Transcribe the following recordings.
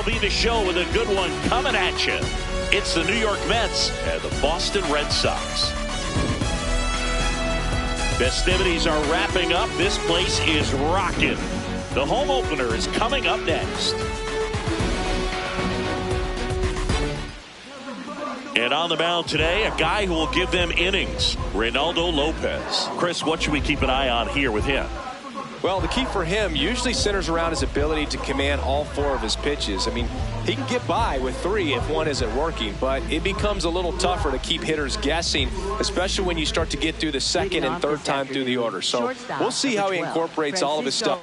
MLB The Show with a good one coming at you. It's the New York Mets and the Boston Red Sox. Festivities are wrapping up. This place is rocking. The home opener is coming up next. And on the mound today, a guy who will give them innings, Reynaldo Lopez. Chris, what should we keep an eye on here with him? Well, the key for him usually centers around his ability to command all four of his pitches. I mean, he can get by with three if one isn't working, but it becomes a little tougher to keep hitters guessing, especially when you start to get through the second and third time through the order. So we'll see how he incorporates all of his stuff.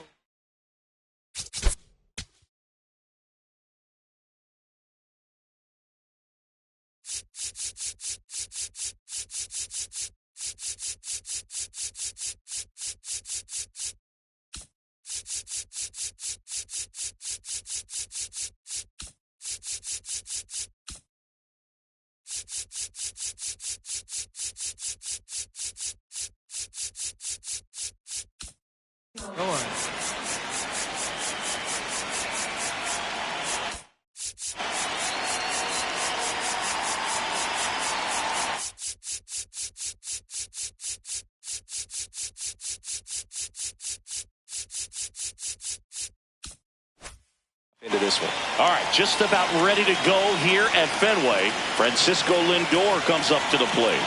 Into this one. All right, just about ready to go here at Fenway. Francisco Lindor comes up to the plate.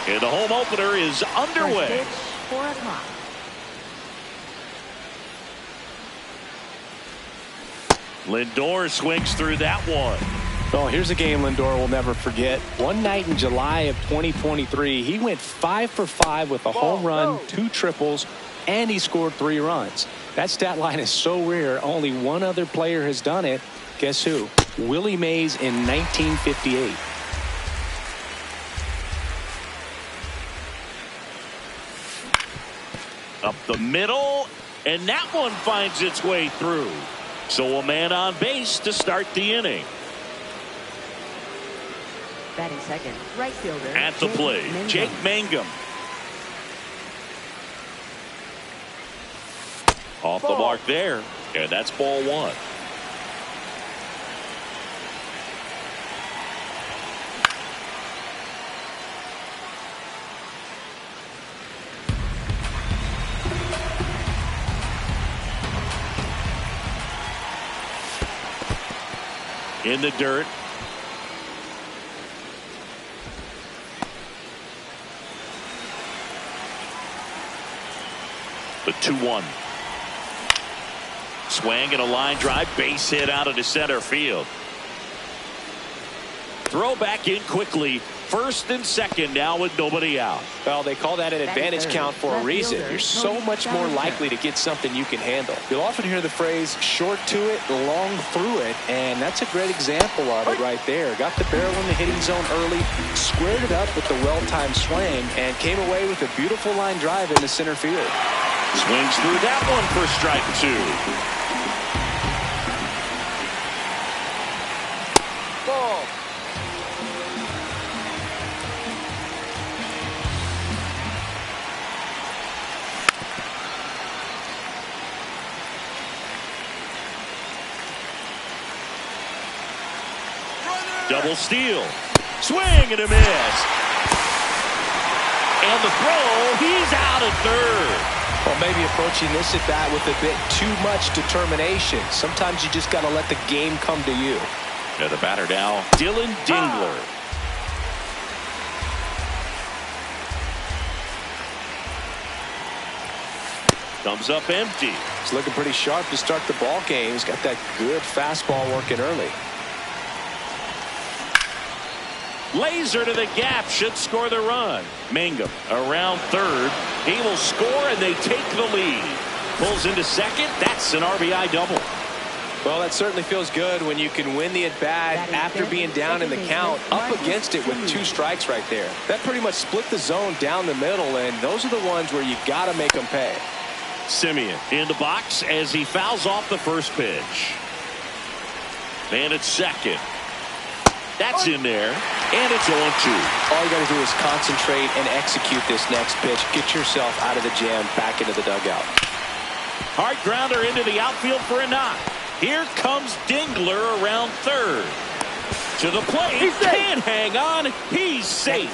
And the home opener is underway. 4 o'clock. Lindor swings through that one. Oh, here's a game Lindor will never forget. One night in July of 2023, he went 5 for 5 with a home run, 2 triples, and he scored 3 runs. That stat line is so rare, only one other player has done it. Guess who? Willie Mays in 1958. Up the middle, and that one finds its way through. So a man on base to start the inning. Batting second, right fielder. At the plate, Jake Mangum. Off the mark there, and that's ball 1. In the dirt. The 2-1. Swing and a line drive, base hit out of the center field. Throw back in quickly. First and second now with nobody out. Well, they call that an advantage count for a reason. You're so much more likely to get something you can handle. You'll often hear the phrase short to it, long through it, and that's a great example of it right there. Got the barrel in the hitting zone early, squared it up with the well-timed swing, and came away with a beautiful line drive into center field. Swings through that one for strike 2. Double steal. Swing and a miss. And the throw, he's out at third. Well, maybe approaching this at bat with a bit too much determination. Sometimes you just got to let the game come to you. And the batter now, Dylan Dingler. Comes up empty. He's looking pretty sharp to start the ball game. He's got that good fastball working early. Laser to the gap, should score the run. Mangum around third. He will score and they take the lead. Pulls into second. That's an RBI double. Well, that certainly feels good when you can win the at-bat after being down in the count, up against it with 2 strikes right there. That pretty much split the zone down the middle, and those are the ones where you got to make them pay. Simeon in the box as he fouls off the first pitch. And it's second. That's in there, and it's 0-2. All you got to do is concentrate and execute this next pitch. Get yourself out of the jam, back into the dugout. Hard grounder into the outfield for a knock. Here comes Dingler around third. To the plate. Can't hang on. He's safe.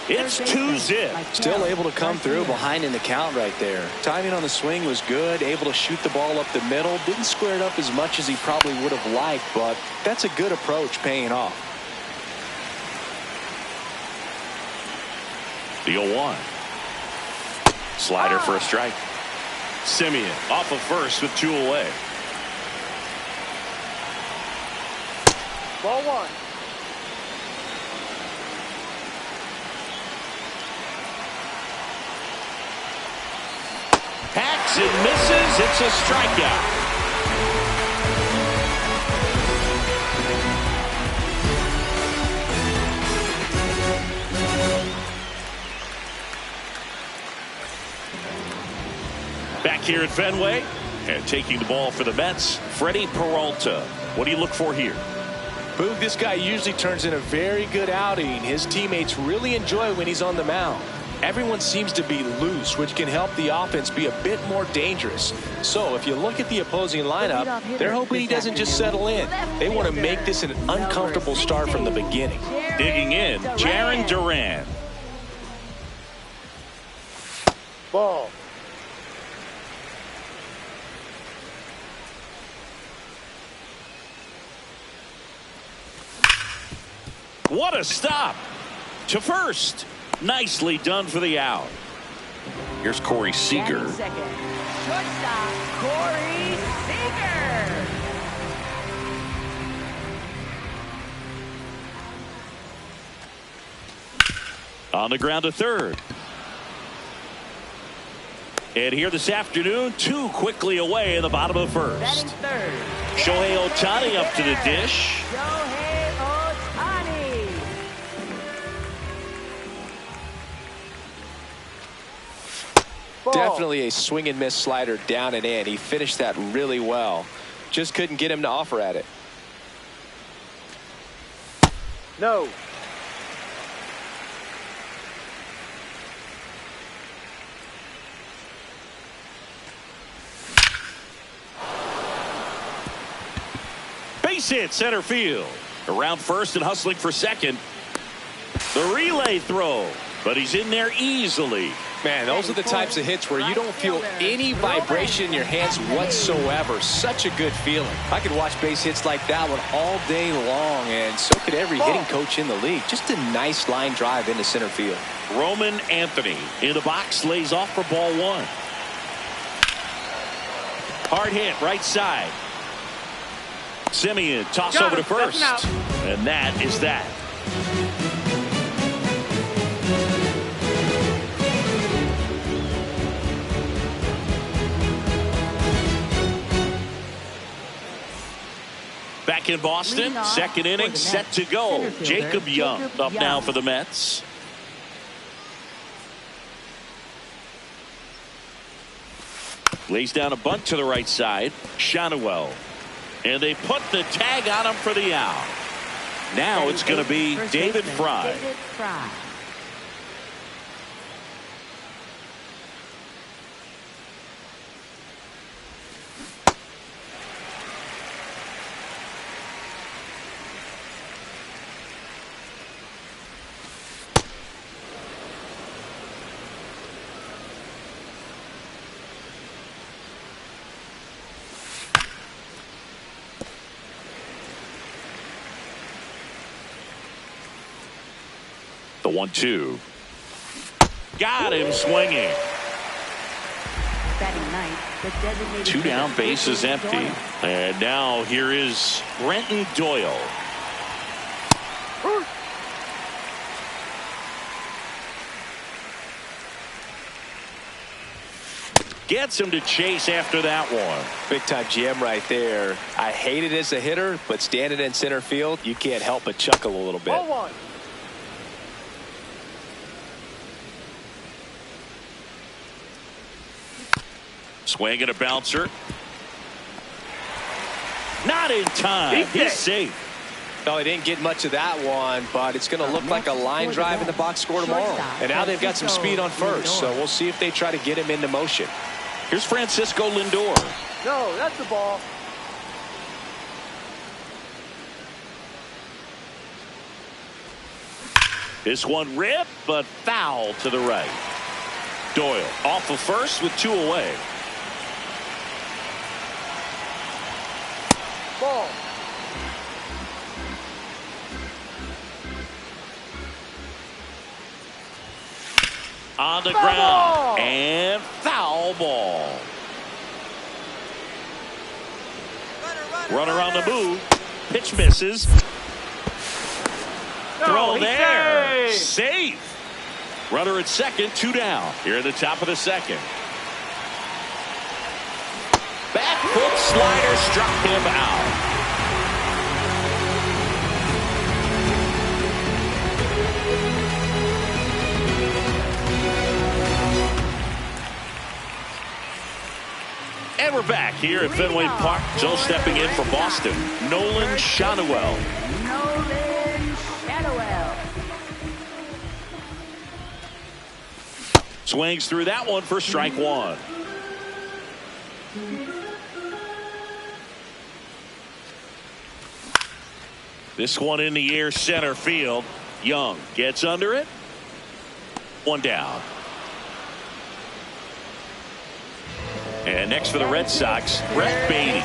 It's 2-zip. Still able to come through behind in the count right there. Timing on the swing was good. Able to shoot the ball up the middle. Didn't square it up as much as he probably would have liked, but that's a good approach paying off. The 0-1. Slider for a strike. Simeon off of first with 2 away. Ball 1. Hacks and misses. It's a strikeout. Back here at Fenway and taking the ball for the Mets, Freddie Peralta. What do you look for here? Boog, this guy usually turns in a very good outing. His teammates really enjoy when he's on the mound. Everyone seems to be loose, which can help the offense be a bit more dangerous. So if you look at the opposing lineup, they're hoping he doesn't just settle in. They want to make this an uncomfortable start from the beginning. Digging in, Jaron Duran. Ball. What a stop to first. Nicely done for the out. Here's Corey Seager. Second. Shortstop, Corey Seager. On the ground to third. And here this afternoon, 2 quickly away in the bottom of the first. Batting third. Shohei Ohtani up to the dish. Shohei Ohtani. Ball. Definitely a swing and miss slider down and in. He finished that really well. Just couldn't get him to offer at it. No. Base hit center field. Around first and hustling for second. The relay throw. But he's in there easily. Man, those are the types of hits where you don't feel any vibration in your hands whatsoever. Such a good feeling. I could watch base hits like that one all day long, and so could every hitting coach in the league. Just a nice line drive into center field. Roman Anthony in the box, lays off for ball 1. Hard hit right side. Simeon toss over to first. And that is that. Back in Boston, second inning set to go. Jacob Young up now for the Mets. Lays down a bunt to the right side. Shanuel. And they put the tag on him for the out. Now it's going to be David Fry. The 1-2. Got him swinging. 2 down, bases empty. And now here is Brenton Doyle. Gets him to chase after that one. Big time GM right there. I hate it as a hitter, but standing in center field, you can't help but chuckle a little bit. Ball 1. Swing and a bouncer. Not in time. He's safe. No, he didn't get much of that one, but it's going to look like a line drive in the box score tomorrow. And now they've got some speed on first, so we'll see if they try to get him into motion. Here's Francisco Lindor. No, that's the ball. This one ripped, but foul to the right. Doyle off of first with 2 away. Ball. On the ground. And foul ball. Runner on the move. Pitch misses. Throw there. Safe. Runner at second, 2 down. Here at the top of the second. Back foot slider struck him out. And we're back here at Fenway Park. Joe stepping in for Boston. Nolan Shadowell. Nolan Shadowell. Swings through that one for strike 1. This one in the air, center field. Young gets under it. 1 down. And next for the Red Sox, Brett Beatty.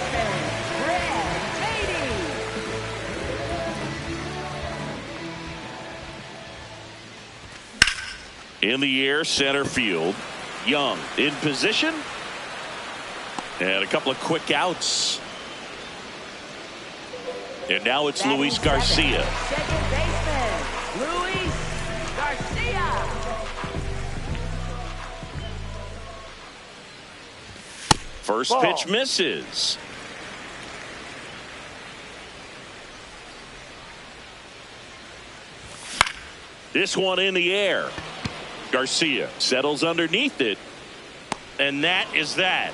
In the air, center field. Young in position. And a couple of quick outs. And now it's Luis Garcia. Second baseman, Luis Garcia. First pitch misses. This one in the air. Garcia settles underneath it. And that is that.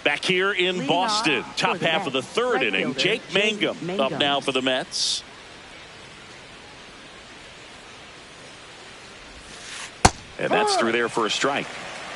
Back here in Boston, top half of the third inning. Jake Mangum up now for the Mets. And that's through there for a strike.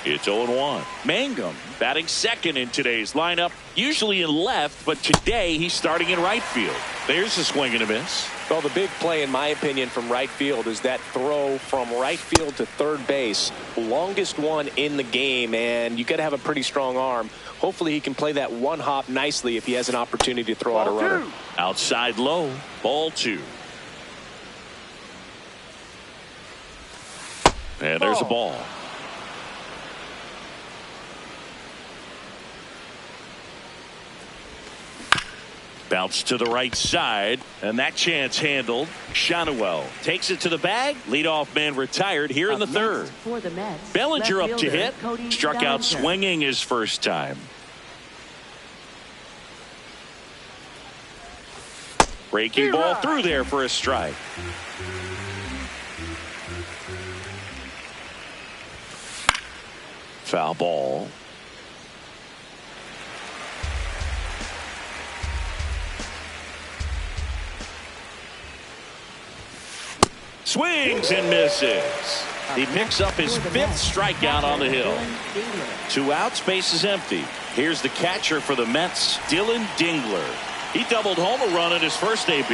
It's 0-1. Mangum batting second in today's lineup. Usually in left, but today he's starting in right field. There's a swing and a miss. Well, the big play, in my opinion, from right field is that throw from right field to third base. Longest one in the game, and you got to have a pretty strong arm. Hopefully he can play that one hop nicely if he has an opportunity to throw out a runner. Outside low, ball 2. And there's a ball. Bounce to the right side, and that chance handled. Shadowell takes it to the bag. Leadoff man retired here in the third. For the Mets, Bellinger up left to fielder, hit. Struck out swinging his first time. Breaking ball through there for a strike. Foul ball. Swings and misses. He picks up his 5th strikeout on the hill. 2 outs, base is empty. Here's the catcher for the Mets, Dylan Dingler. He doubled home a run in his first AB.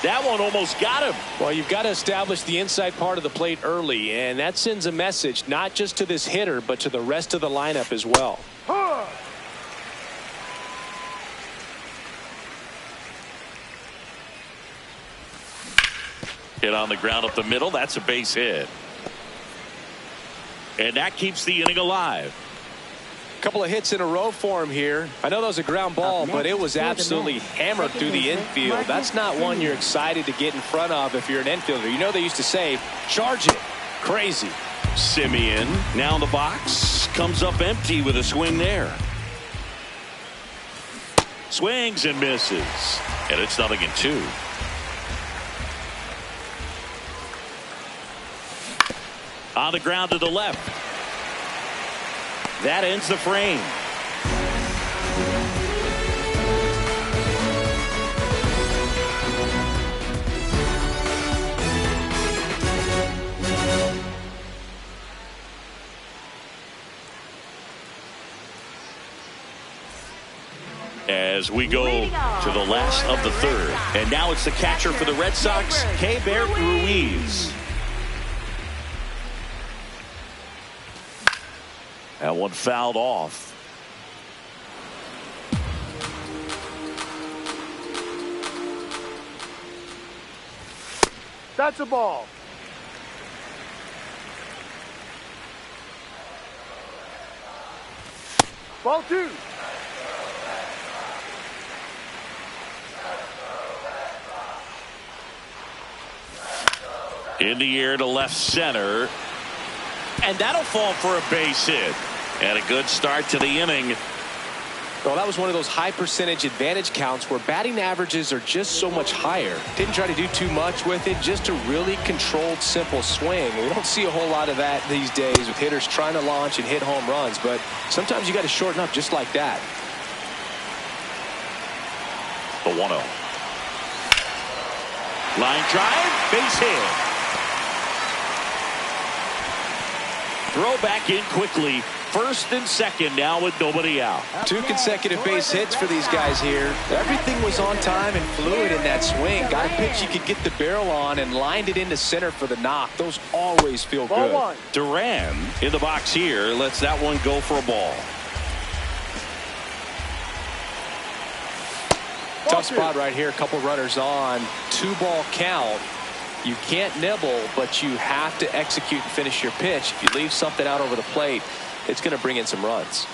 That one almost got him. Well, you've got to establish the inside part of the plate early, and that sends a message not just to this hitter, but to the rest of the lineup as well. Hit on the ground up the middle. That's a base hit. And that keeps the inning alive. A couple of hits in a row for him here. I know that was a ground ball, but it was absolutely hammered through the infield. That's not one you're excited to get in front of if you're an infielder. You know they used to say, charge it. Crazy. Simeon now in the box. Comes up empty with a swing there. Swings and misses. And it's 0-2. On the ground to the left. That ends the frame. As we go to the last of the third. And now it's the catcher for the Red Sox, Keibert Ruiz. That one fouled off. That's a ball. Ball 2. In the air to left center. And that'll fall for a base hit. And a good start to the inning. Well, that was one of those high percentage advantage counts where batting averages are just so much higher. Didn't try to do too much with it, just a really controlled, simple swing. We don't see a whole lot of that these days with hitters trying to launch and hit home runs, but sometimes you got to shorten up just like that. The 1-0. Line drive, base hit. Throw back in quickly. First and second now with nobody out. 2 consecutive base hits for these guys here. Everything was on time and fluid in that swing. Got a pitch you could get the barrel on and lined it into center for the knock. Those always feel Ball good. 1. Duran in the box here. Lets that one go for a ball. Tough spot right here. A couple runners on. 2-ball count. You can't nibble, but you have to execute and finish your pitch. If you leave something out over the plate, it's going to bring in some runs.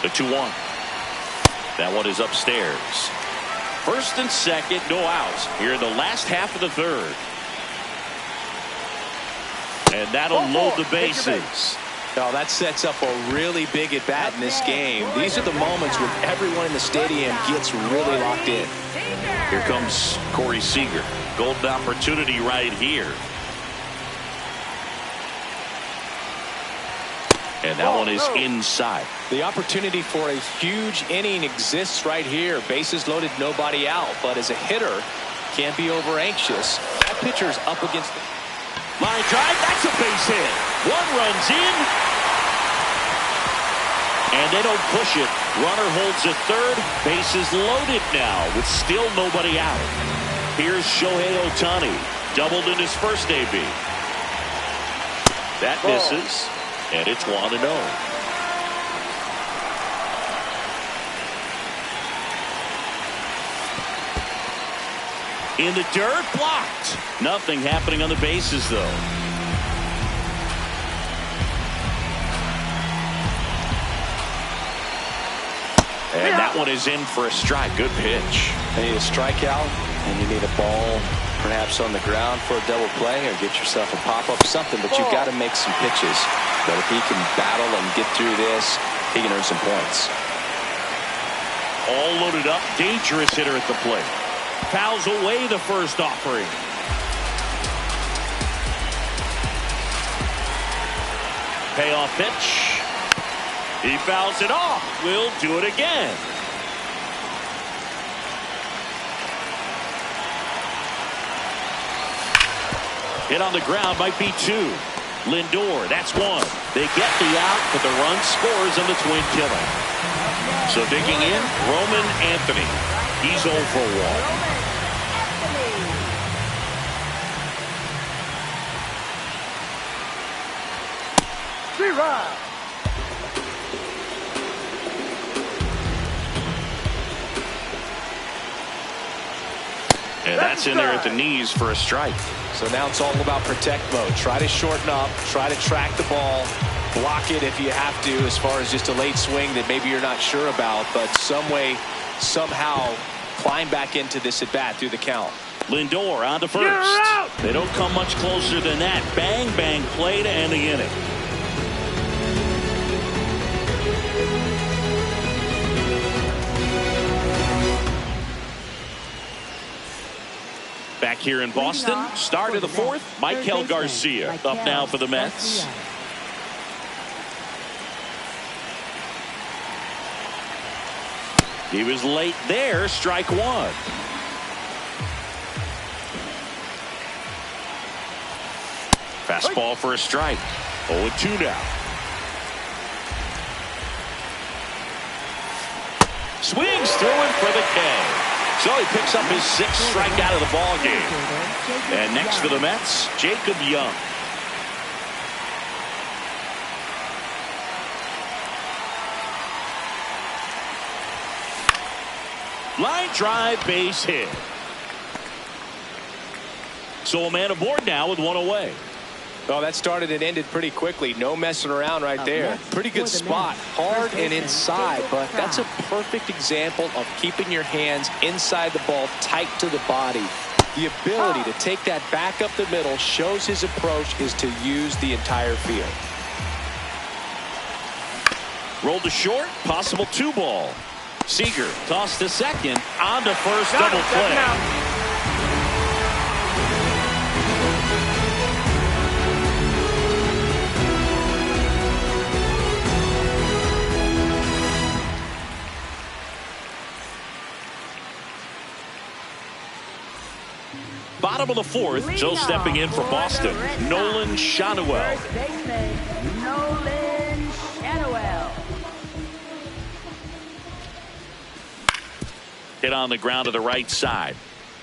The 2-1. That one is upstairs. First and second, no outs here in the last half of the third. And that'll load the bases. Now that sets up a really big at bat in this game. These are the moments when everyone in the stadium gets really locked in. Here comes Corey Seager. Golden opportunity right here. And that one is inside. The opportunity for a huge inning exists right here. Bases loaded, nobody out. But as a hitter, can't be over anxious. That pitcher's up against the line drive. That's a base hit. One runs in. And they don't push it. Runner holds at third. Bases loaded now with still nobody out. Here's Shohei Ohtani. Doubled in his first AB. That misses. And it's 1-0. In the dirt, blocked. Nothing happening on the bases, though. And that one is in for a strike. Good pitch. You need a strikeout, and you need a ball perhaps on the ground for a double play, or get yourself a pop-up, something, but you've got to make some pitches. But if he can battle and get through this, he can earn some points. All loaded up. Dangerous hitter at the plate. Fouls away the first offering. Payoff pitch. He fouls it off. We'll do it again. Hit on the ground might be 2. Lindor, that's 1. They get the out, but the run scores on the twin killer. So digging in, Roman Anthony. He's 0 for 1. Right. And that's in there at the knees for a strike. So now it's all about protect mode. Try to shorten up, try to track the ball, block it if you have to, as far as just a late swing that maybe you're not sure about, but some way, somehow climb back into this at bat through the count. Lindor on to first. They don't come much closer than that. Bang, bang play to end the inning. Back here in Boston, start of the fourth, Michael Garcia up now for the Mets. He was late there, strike 1. Fastball for a strike. 0-2 now. Swings through it for the K. So he picks up his 6th strikeout of the ball game. And next for the Mets, Jacob Young. Line drive, base hit. So a man aboard now with 1 away. Well, that started and ended pretty quickly. No messing around right there. Pretty good spot. Hard and inside, but that's a perfect example of keeping your hands inside the ball, tight to the body. The ability to take that back up the middle shows his approach is to use the entire field. Rolled to short, possible 2-ball. Seager tossed to second, on to first, double play. Bottom of the 4th, Joe stepping in for Boston. Nolan Schanuel. First baseman, Nolan Schanuel. Hit on the ground to the right side.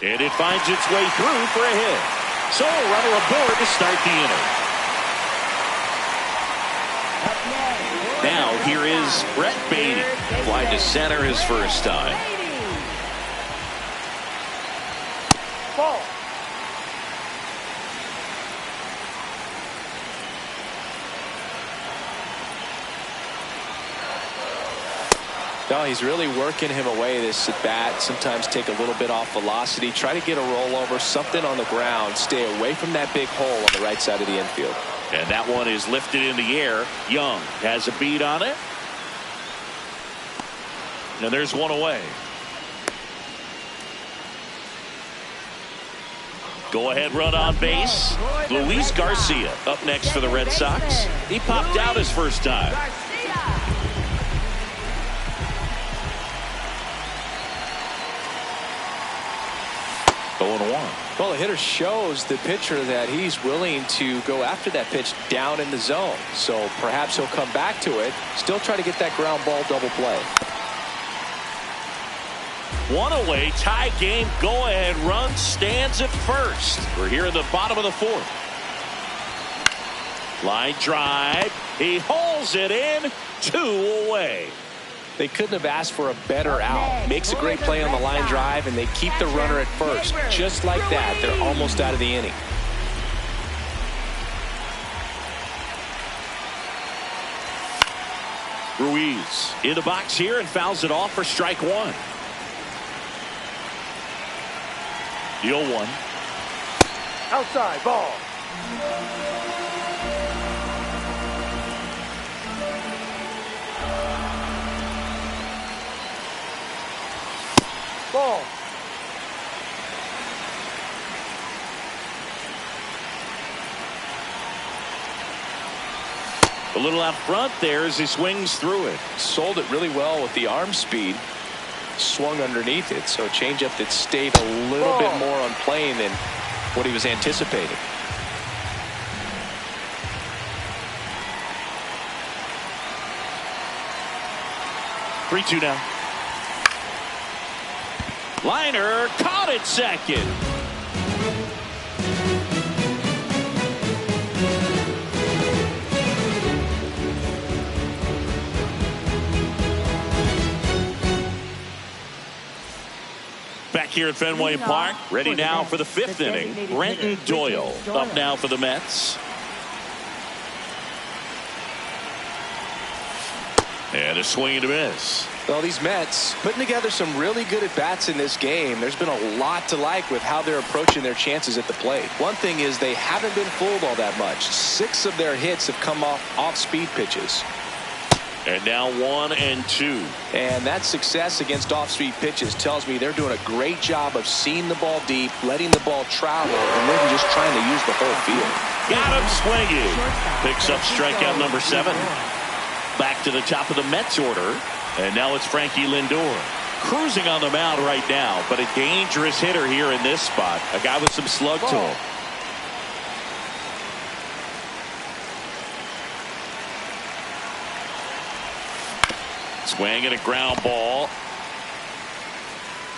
And it finds its way through for a hit. So a runner aboard to start the inning. Now here is Brett Beatty. Fly to center his first time. Ball. No, he's really working him away this at bat. Sometimes take a little bit off velocity. Try to get a rollover, something on the ground. Stay away from that big hole on the right side of the infield. And that one is lifted in the air. Young has a beat on it. And there's 1 away. Go ahead run on base. Luis Garcia up next for the Red Sox. He popped out his first time. 0-1. Well, the hitter shows the pitcher that he's willing to go after that pitch down in the zone. So perhaps he'll come back to it. Still try to get that ground ball double play. 1 away, tie game, go ahead run stands at first. We're here in the bottom of the 4th. Line drive. He hauls it in. 2 away. They couldn't have asked for a better out. Makes a great play on the line drive, and they keep the runner at first. Just like that, they're almost out of the inning. Ruiz in the box here and fouls it off for strike 1. The 0-1. Outside ball. Ball. A little out front there as he swings through it. Sold it really well with the arm speed. Swung underneath it, so a changeup that stayed a little bit more on plane than what he was anticipating. Three-two now. Liner caught it second. Back here at Fenway Park, ready now for the 5th inning. Brenton Doyle up now for the Mets. And a swing and a miss. Well, these Mets putting together some really good at-bats in this game. There's been a lot to like with how they're approaching their chances at the plate. One thing is they haven't been fooled all that much. 6 of their hits have come off speed pitches. And now 1 and 2. And that success against off-speed pitches tells me they're doing a great job of seeing the ball deep, letting the ball travel, and then just trying to use the whole field. Got him swinging. Picks up strikeout number 7. Back to the top of the Mets order. And now it's Frankie Lindor. Cruising on the mound right now, but a dangerous hitter here in this spot. A guy with some slug to him. Swing and a ground ball.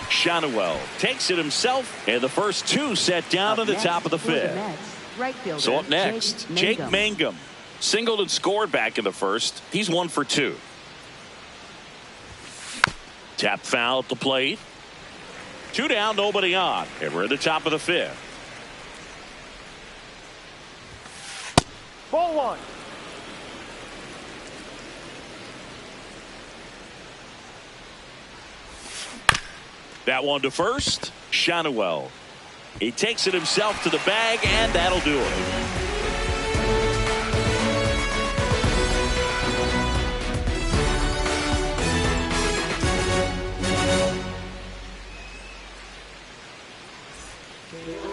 Shanuel takes it himself, and the first two set down to the top of the fifth. So up next, Jake Mangum. Singled and scored back in the first. He's 1 for 2. Tap foul at the plate. 2 down, nobody on, and we're at the top of the fifth. Ball 1. That one to first. Shanuel. He takes it himself to the bag, and that'll do it.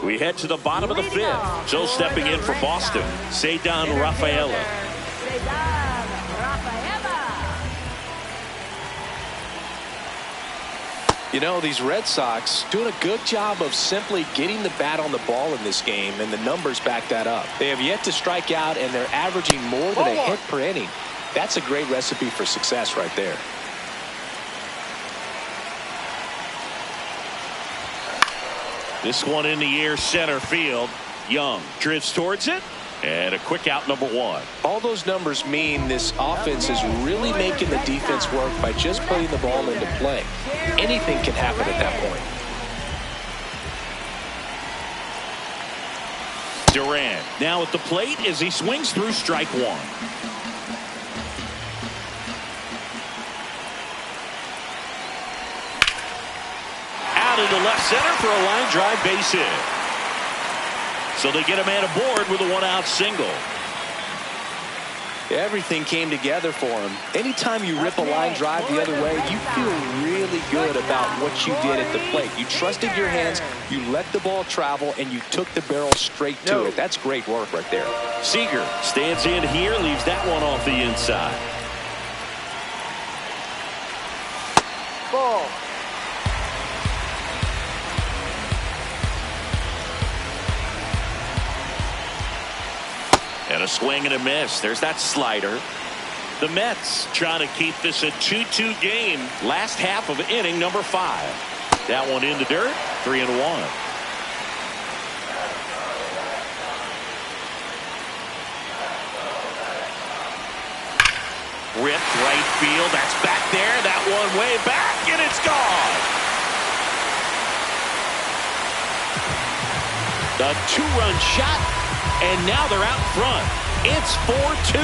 We head to the bottom of the fifth. So stepping in for Boston, Ceddanne Rafaela. You know, these Red Sox doing a good job of simply getting the bat on the ball in this game, and the numbers back that up. They have yet to strike out, and they're averaging more than a hit per inning. That's a great recipe for success right there. This one in the air, center field. Young drifts towards it, and a quick out, number 1. All those numbers mean this offense is really making the defense work by just putting the ball into play. Anything can happen at that point. Durant now at the plate as he swings through strike 1. Out into left center for a line drive base hit. So they get a man aboard with a 1-out single. Everything came together for him. Anytime you rip a line drive the other way, you feel really good about what you did at the plate. You trusted your hands, you let the ball travel, and you took the barrel straight to it. That's great work right there. Seager stands in here, leaves that one off the inside. Ball. And a swing and a miss. There's that slider. The Mets trying to keep this a 2-2 game. Last half of inning number 5. That one in the dirt. 3-1. Ripped right field. That's back there. That one way back, and it's gone. The 2-run shot. And now they're out front. It's 4-2.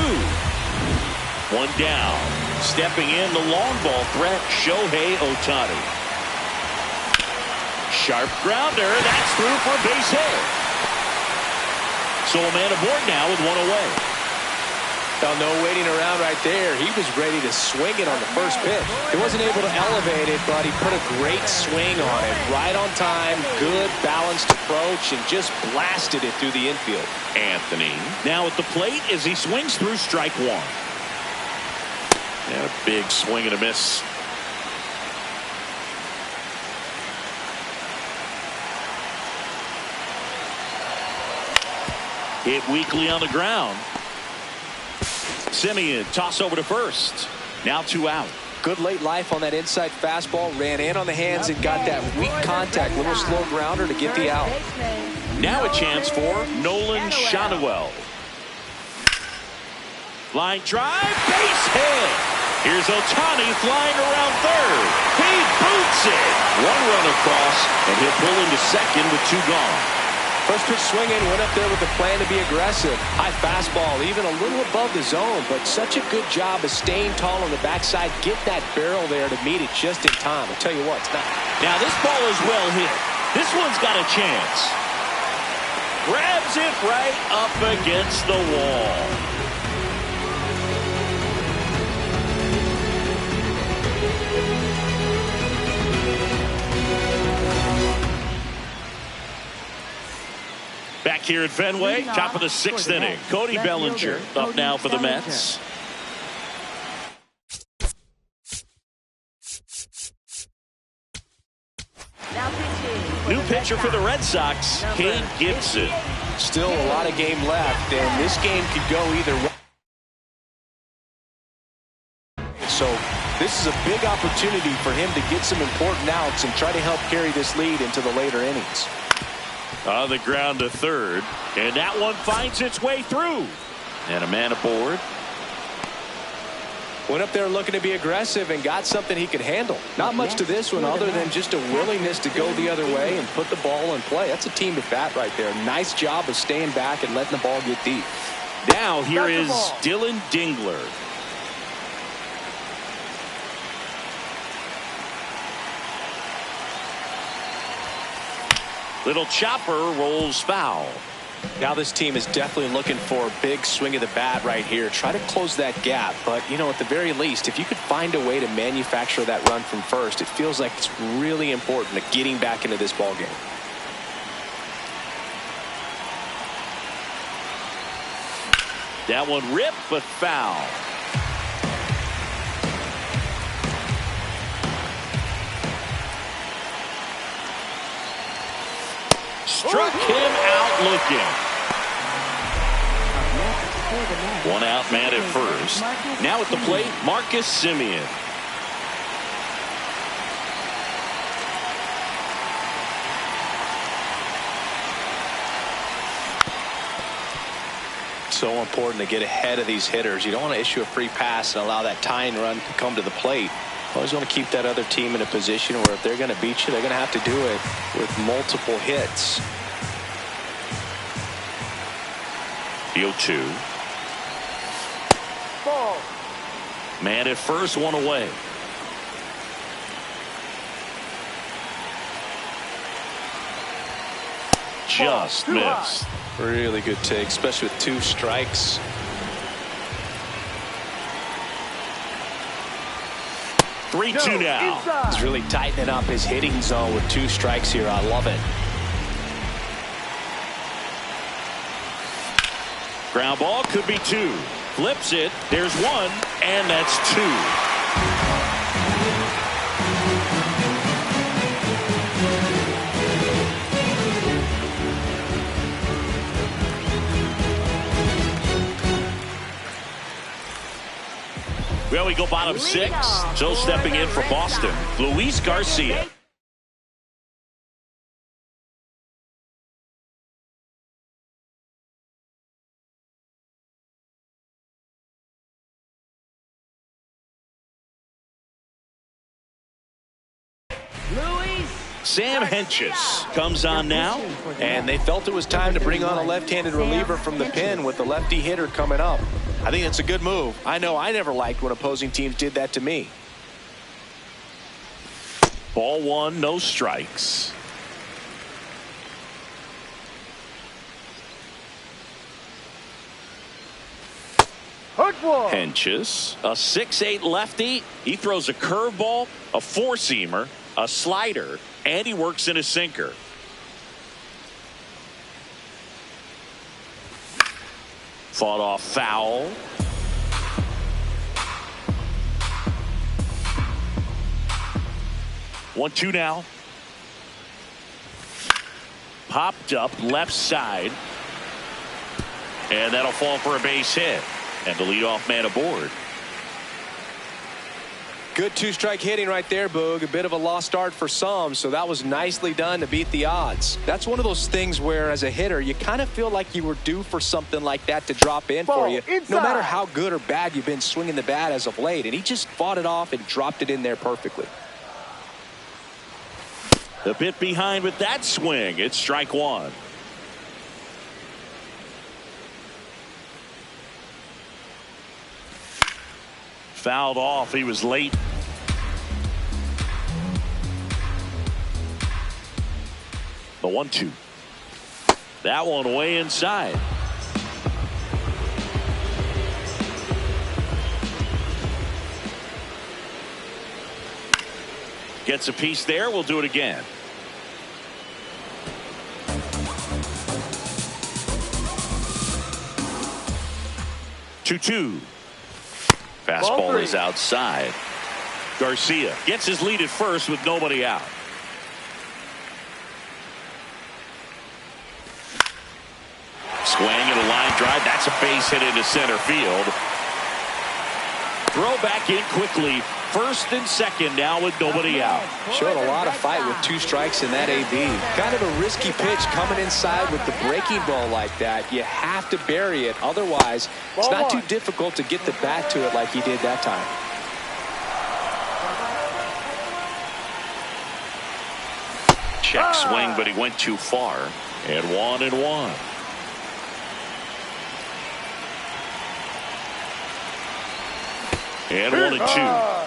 1 down. Stepping in the long ball threat, Shohei Ohtani. Sharp grounder. That's through for a base hit. So a man aboard now with 1 away. Well, no waiting around right there. He was ready to swing it on the first pitch. He wasn't able to elevate it, but he put a great swing on it. Right on time, good balanced approach, and just blasted it through the infield. Anthony now at the plate as he swings through strike 1. And a big swing and a miss. Hit weakly on the ground. Simeon toss over to first. Now 2 out. Good late life on that inside fastball. Ran in on the hands and got that weak contact. Little slow grounder to get the out. Now a chance for Nolan Shanuel. Line drive, base hit. Here's Ohtani flying around third. He boots it. 1 run across, and he'll pull into second with 2 gone. First pitch swinging, went up there with the plan to be aggressive. High fastball, even a little above the zone, but such a good job of staying tall on the backside. Get that barrel there to meet it just in time. I'll tell you what, it's not. Now this ball is well hit. This one's got a chance. Grabs it right up against the wall. Back here at Fenway, top of the 6th inning. Cody Bellinger up now for the Mets. New pitcher for the Red Sox, Kane Gibson. Still a lot of game left, and this game could go either way. So This is a big opportunity for him to get some important outs and try to help carry this lead into the later innings. On the ground to third, and that one finds its way through. And a man aboard. Went up there looking to be aggressive and got something he could handle. Not much to this one other than just a willingness to go the other way and put the ball in play. That's a team at bat right there. Nice job of staying back and letting the ball get deep. Now here is Dylan Dingler. Little chopper rolls foul. Now this team is definitely looking for a big swing of the bat right here. Try to close that gap. But, you know, at the very least, if you could find a way to manufacture that run from first, it feels like it's really important to getting back into this ball game. That one ripped, but foul. Struck him out looking. One out man at first. Now at the plate, Marcus Semien. So important to get ahead of these hitters. You don't want to issue a free pass and allow that tying run to come to the plate. Always want to keep that other team in a position where if they're going to beat you, they're going to have to do it with multiple hits. The 0-2. Ball. Man at first, one away. Just missed. Really good take, especially with 2 strikes. Three, two now. Inside. He's really tightening up his hitting zone with 2 strikes here. I love it. Ground ball could be 2. Flips it. There's 1, and that's 2. Well, we go bottom 6. So stepping in for Boston, Luis Garcia. Sam Hentges comes on now. And they felt it was time to bring on a left-handed reliever from the pen with the lefty hitter coming up. I think it's a good move. I know I never liked when opposing teams did that to me. Ball 1, no strikes. Hentges, a 6'8" lefty. He throws a curveball, a 4-seamer, a slider, and he works in a sinker. Fought off foul. One, 2 now. Popped up left side. And that'll fall for a base hit. And the leadoff man aboard. Good 2-strike hitting right there, Boog. A bit of a lost start for some, so that was nicely done to beat the odds. That's one of those things where, as a hitter, you kind of feel like you were due for something like that to drop in for you, no matter how good or bad you've been swinging the bat as of late. And he just fought it off and dropped it in there perfectly. A bit behind with that swing. It's strike 1. Fouled off. He was late. The 1-2. That one way inside. Gets a piece there. We'll do it again. Two. Fastball is outside. Garcia gets his lead at first with nobody out. Swing and a line drive. That's a base hit into center field. Throw back in quickly First and second now with nobody out. Showed a lot of fight with 2 strikes in that AB. Kind of a risky pitch coming inside with the breaking ball like that. You have to bury it. Otherwise, it's not too difficult to get the bat to it like he did that time. Check swing, but he went too far. And 1-1. And 1-2.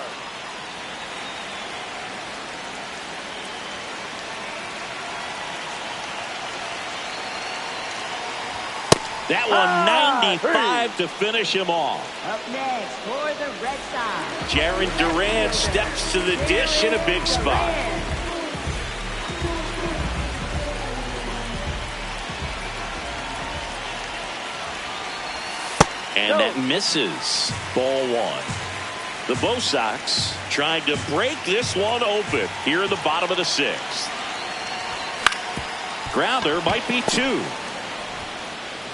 That one 95 to finish him off. Up next for the Red Sox, Jaron Durant steps to the dish in a big spot. And that misses. Ball 1. The Bo Sox trying to break this one open here in the bottom of the 6th. Grounder might be 2.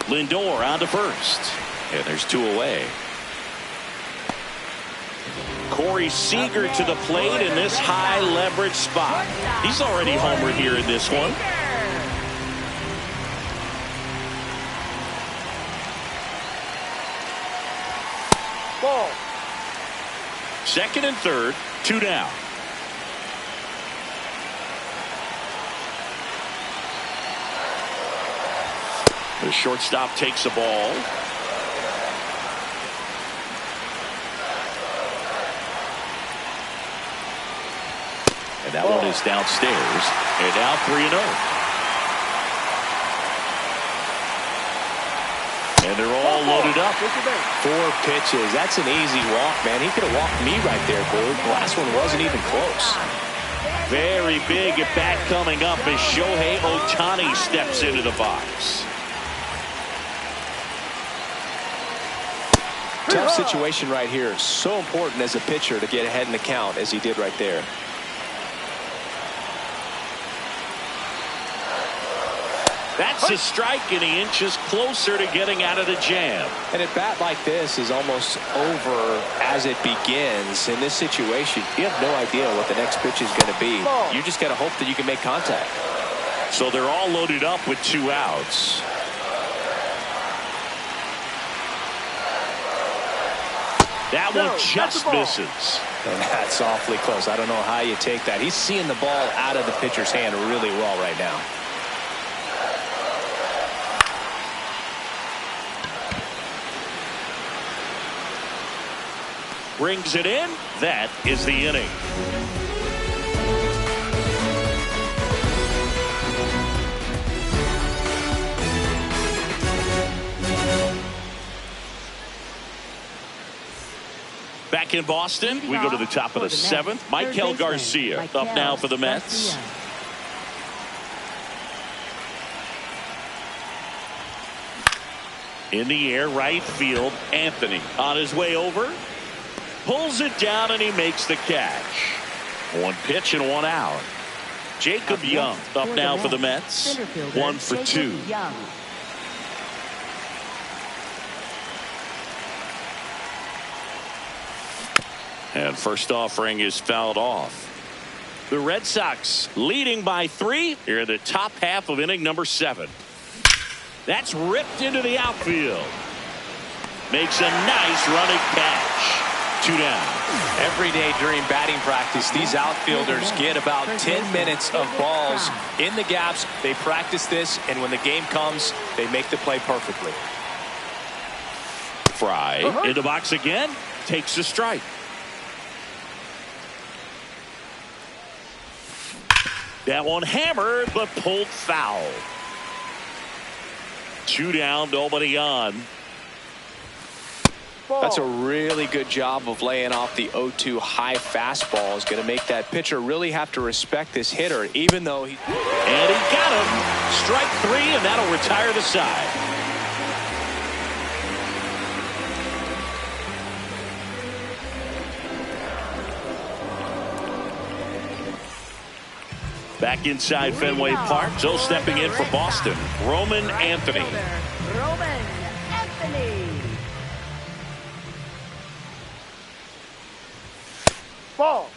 Lindor on to first. And there's 2 away. Corey Seager to the plate in this high leverage spot. He's already homered here in this one. Ball. Second and third, 2 down. The shortstop takes a ball. And that one is downstairs. And now 3-0. And they're all loaded up. 4 pitches. That's an easy walk, man. He could have walked me right there, Boog. The last one wasn't even close. Very big at bat coming up as Shohei Ohtani steps into the box. Tough situation right here. So important as a pitcher to get ahead in the count as he did right there. That's a strike, and he inches closer to getting out of the jam. And a bat like this is almost over as it begins. In this situation, you have no idea what the next pitch is going to be. You just got to hope that you can make contact. So they're all loaded up with 2 outs. That one just misses. And that's awfully close. I don't know how you take that. He's seeing the ball out of the pitcher's hand really well right now. Brings it in. That is the inning. Back in Boston, we go to the top of the 7th. Michael Garcia up now for the Mets. In the air, right field, Anthony on his way over. Pulls it down and he makes the catch. 1 pitch and 1 out. Jacob Young up now for the Mets. 1 for 2. And first offering is fouled off. The Red Sox leading by 3 here in the top half of inning number 7. That's ripped into the outfield. Makes a nice running catch. 2 down. Every day during batting practice, these outfielders get about 10 minutes of balls in the gaps. They practice this, and when the game comes, they make the play perfectly. Fry in the box again. Takes a strike. That one hammered, but pulled foul. 2 down, nobody on. That's a really good job of laying off the 0-2 high fastball. Is going to make that pitcher really have to respect this hitter, even though he... And he got him. Strike 3, and that'll retire the side. Back inside Fenway Park. So stepping in for Boston, Roman Anthony. Roman Anthony. Ball.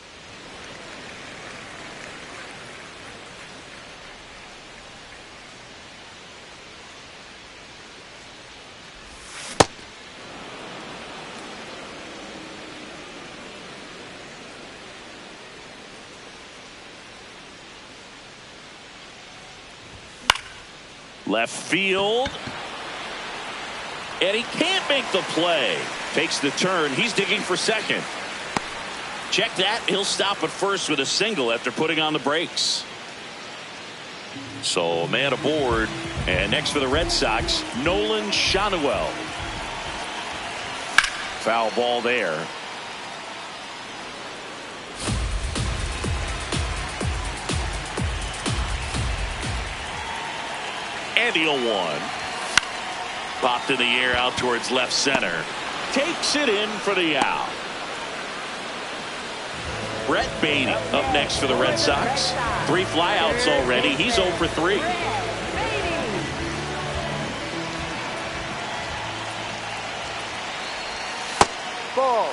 Left field. And he can't make the play. Takes the turn. He's digging for second. Check that. He'll stop at first with a single after putting on the brakes. So a man aboard. And next for the Red Sox, Nolan Schanuel. Foul ball there. And the 0-1. Popped in the air out towards left center. Takes it in for the out. Brett Baty up next for the Red Sox. 3 flyouts already. He's 0 for 3. Ball.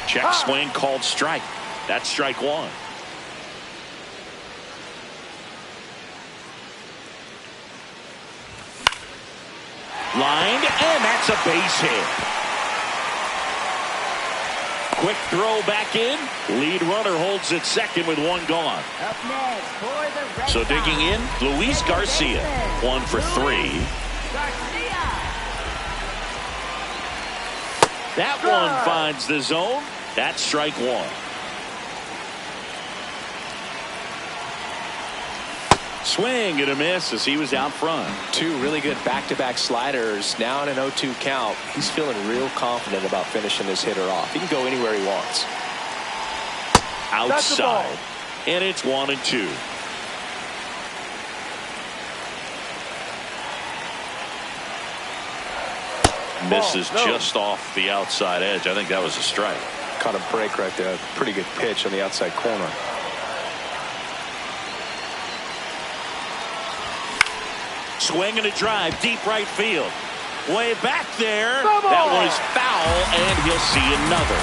Check swing called strike. That's strike 1. Lined, and that's a base hit. Quick throw back in. Lead runner holds at second with 1 gone. Up next for the Red So Sox, digging in, Luis Garcia. 1 for 3. Garcia. That one finds the zone. That's strike 1. Swing and a miss as he was out front. 2 really good back-to-back sliders. Now in an 0-2 count. He's feeling real confident about finishing this hitter off. He can go anywhere he wants. Outside. And it's 1-2. Misses just off the outside edge. I think that was a strike. Caught a break right there. Pretty good pitch on the outside corner. Swing and a drive, deep right field. Way back there. That one is foul, and he'll see another.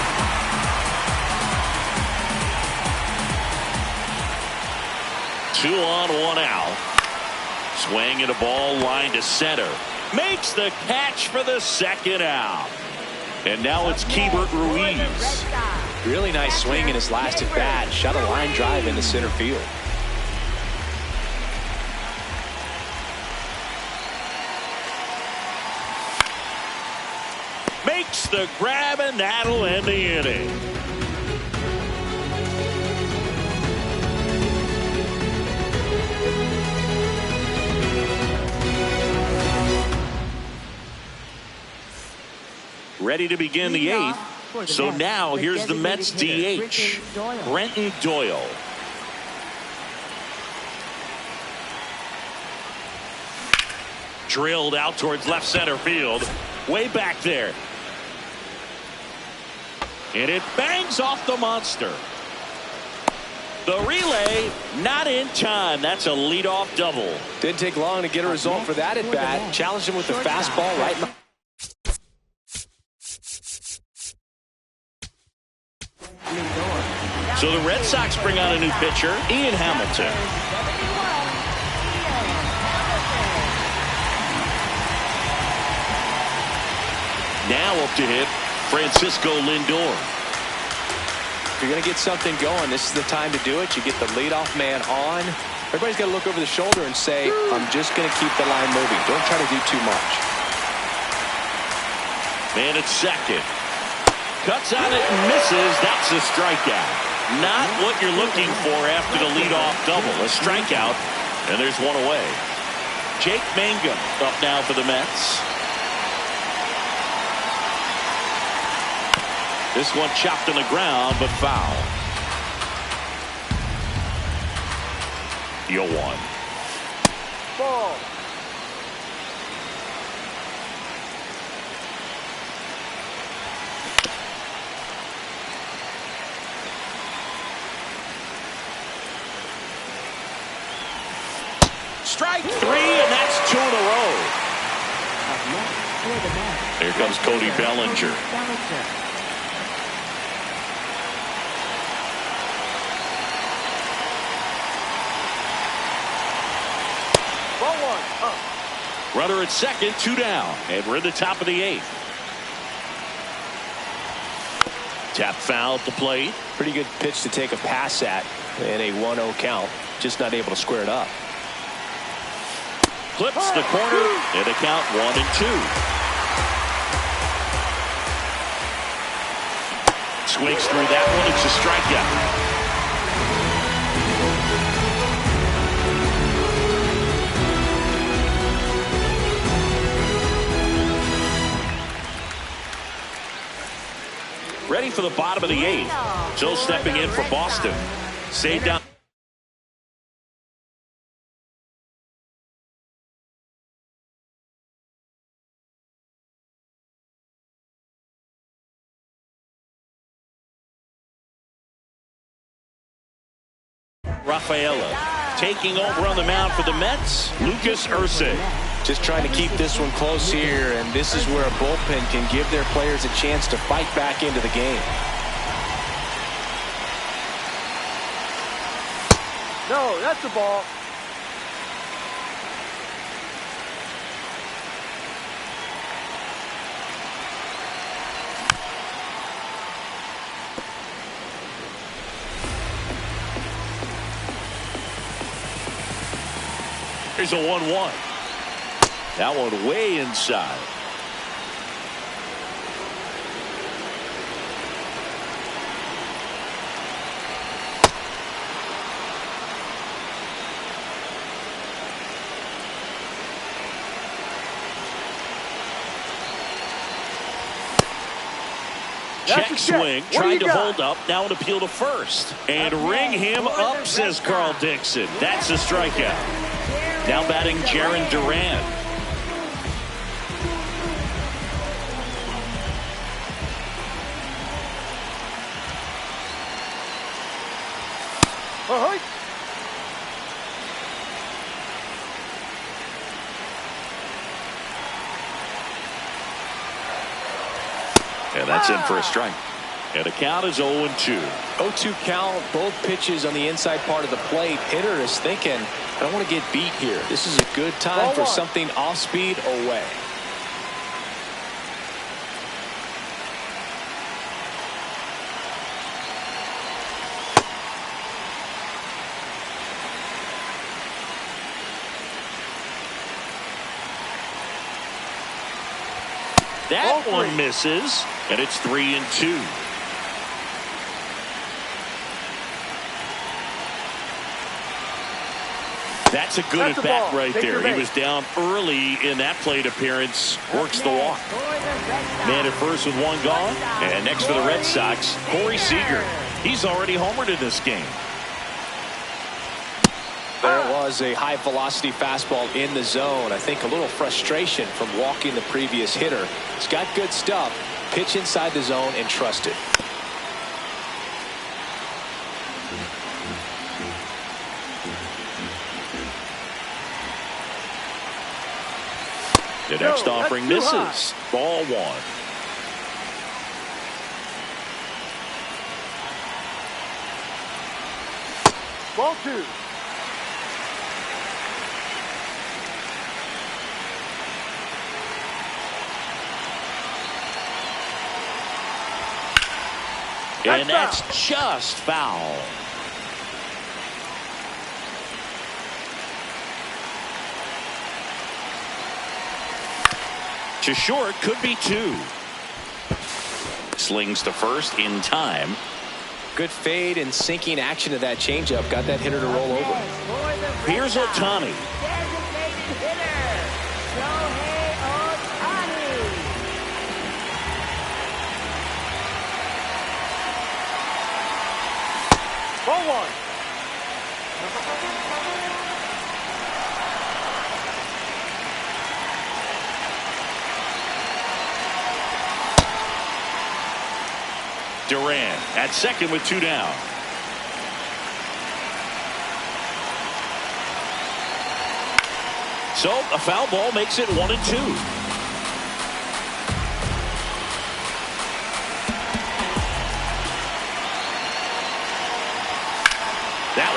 Two on, 1 out. Swing and a ball line to center. Makes the catch for the second out. And now it's Keibert Ruiz. Really nice swing in his last at bat. Shot a line drive into center field. Makes the grab, and that'll end the inning. Ready to begin the 8th. So now here's the Mets DH, Brenton Doyle. Drilled out towards left center field. Way back there. And it bangs off the monster. The relay not in time. That's a leadoff double. Didn't take long to get a result for that at bat. Challenged him with the fastball right in the... So the Red Sox bring on a new pitcher, Ian Hamilton. Now up to hit Francisco Lindor. If you're going to get something going, this is the time to do it. You get the leadoff man on. Everybody's got to look over the shoulder and say, I'm just going to keep the line moving. Don't try to do too much. Man at second. Cuts on it and misses. That's a strikeout. Not what you're looking for after the leadoff double. A strikeout, and there's 1 away. Jake Mangum up now for the Mets. This one chopped on the ground, but foul. The 0-1. Ball. Strike 3, and that's 2 in a row. Here comes Cody Bellinger. Ball one. Up. Runner at second, 2 down. And we're in the top of the 8th. Tap foul at the plate. Pretty good pitch to take a pass at in a 1-0 count. Just not able to square it up. Clips the corner and a count 1-2. Swings through that one. It's a strikeout. Ready for the bottom of the 8th. Joe stepping in for Boston. Saved down. Rafaela taking over on the mound for the Mets. Lucas Ursay. Just trying to keep this one close here, and this is where a bullpen can give their players a chance to fight back into the game. No, that's the ball. Here's a 1-1. That one way inside. Check swing, trying to hold up, now an appeal to first. And ring him up, says Carl Dixon. That's a strikeout. Now batting Jaron Duran. And that's in for a strike. And the count is 0-2. 0-2 count, both pitches on the inside part of the plate. Hitter is thinking, I don't want to get beat here. This is a good time for something off speed away. That one misses, and it's 3-2. That's a good at bat right there. He was down early in that plate appearance. Works the walk. Man at first with 1 gone. And next for the Red Sox, Corey Seager. He's already homered in this game. There was a high velocity fastball in the zone. I think a little frustration from walking the previous hitter. He's got good stuff. Pitch inside the zone and trust it. The next offering misses. Ball 1. Ball 2. And that's just foul. To short, could be 2. Slings to first in time. Good fade and sinking action of that changeup. Got that hitter to roll over. Here's Ohtani. Ball 1. Duran at second with 2 down. So a foul ball makes it 1-2.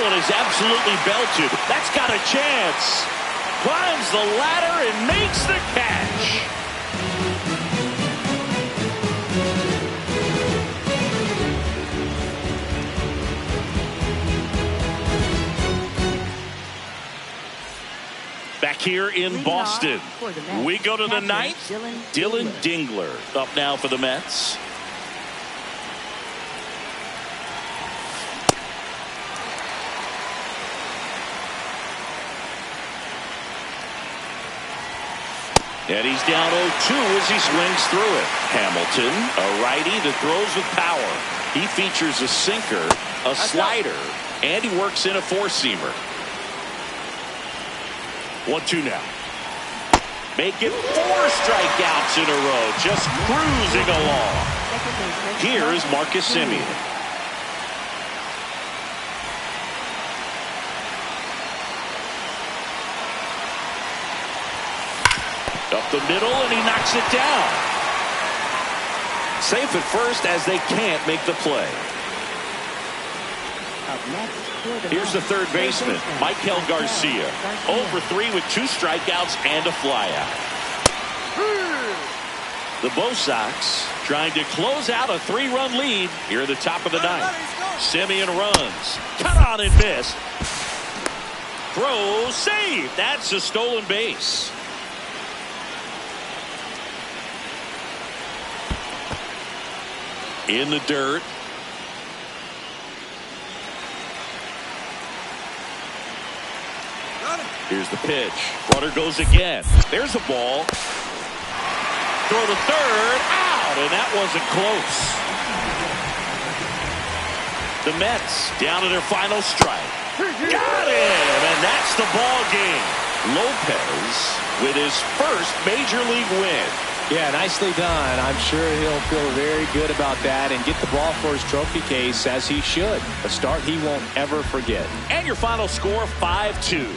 one is absolutely belted. That's got a chance. Climbs the ladder and makes the catch. Back here in Boston, we go to the ninth. Dylan Dingler up now for the Mets. And he's down 0-2 as he swings through it. Hamilton, a righty that throws with power. He features a sinker, a slider, and he works in a four-seamer. 1-2 now. Making 4 strikeouts in a row, just cruising along. Here is Marcus Semien. Up the middle, and he knocks it down. Safe at first as they can't make the play. Here's the third baseman, Michael Garcia. 0 for 3 with 2 strikeouts and a flyout. The Redsox trying to close out a 3-run lead here at the top of the ninth. Semien runs. Cut on and missed. Throw, save. That's a stolen base. In the dirt. Here's the pitch. Runner goes again. There's a ball. Throw to third. Out, and that wasn't close. The Mets down to their final strike. Got him, and that's the ball game. Lopez with his first major league win. Yeah, nicely done. I'm sure he'll feel very good about that and get the ball for his trophy case, as he should. A start he won't ever forget. And your final score, 5-2.